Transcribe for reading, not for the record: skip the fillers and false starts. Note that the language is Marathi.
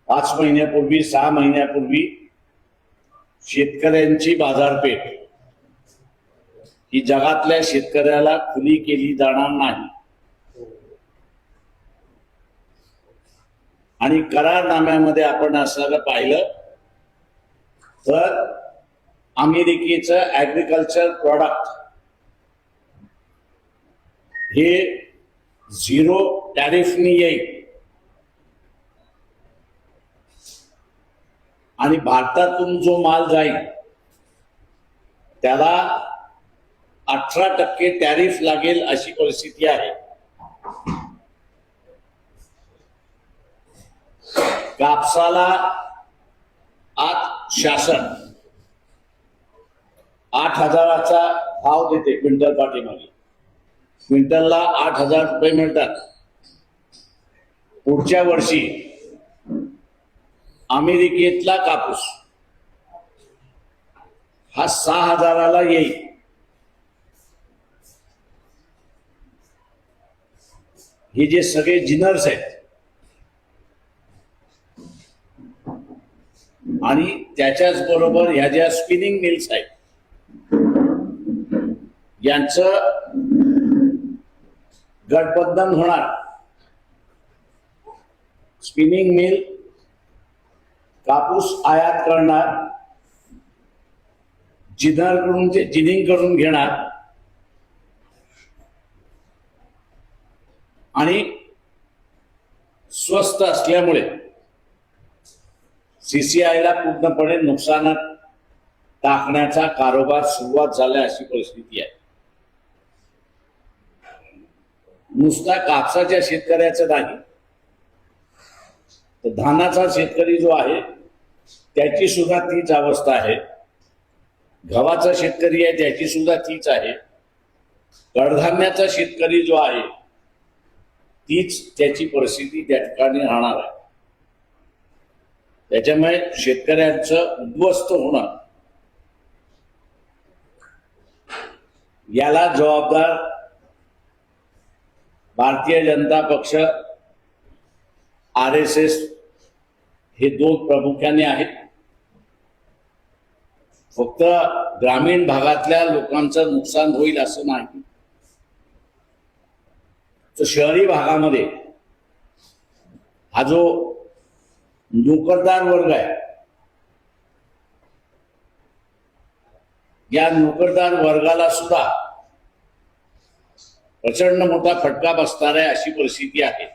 5 महिन्यापूर्वी 6 महिन्यापूर्वी शेतकऱ्यांची बाजारपेठ ही जगातल्या शेतकऱ्याला खुली केली जाणार नाही आणि करारनाम्यामध्ये आपण असं पाहिलं तर अमेरिकेचं ऍग्रिकल्चर प्रॉडक्ट हे 0 टॅरिफनी येईल आणि भारतातून जो माल जाईल त्याला 18% टॅरिफ लागेल अशी परिस्थिती आहे। कापसाला आज शासन 8,000चा भाव देते क्विंटल पाठीमागे, क्विंटलला 8,000 रुपये मिळतात। पुढच्या वर्षी अमेरिकेतला कापूस हा 6,000ला येईल। हे जे सगळे जिनर्स आहेत आणि त्याच्याच बरोबर ह्या ज्या स्पिनिंग मिल्स आहेत यांचं गठबंधन होणार। स्पिनिंग मिल कापूस आयात करणार, जिनरकडून ते जिनिंग करून घेणार आणि स्वस्त असल्यामुळे सीसीआयला पूर्णपणे नुकसानात टाकण्याचा कारभार सुरुवात झाला अशी परिस्थिती आहे। नुसता कापसाच्या शेतकऱ्याचं नाही तर धानाचा शेतकरी जो आहे त्याची सुद्धा तीच अवस्था आहे। गव्हाचा शेतकरी आहे त्याची सुद्धा तीच आहे। कडधान्याचा शेतकरी जो आहे तीच त्याची परिस्थिती त्या ठिकाणी राहणार आहे। त्याच्यामुळे शेतकऱ्यांचं उद्ध्वस्त होणं याला जबाबदार भारतीय जनता पक्ष, RSS हे 2 प्रामुख्याने आहेत। फक्त ग्रामीण भागातल्या लोकांचं नुकसान होईल असं नाही, तर शहरी भागामध्ये हा जो नोकरदार वर्ग आहे या नोकरदार वर्गाला सुद्धा प्रचंड मोठा फटका बसणार आहे अशी परिस्थिती आहे।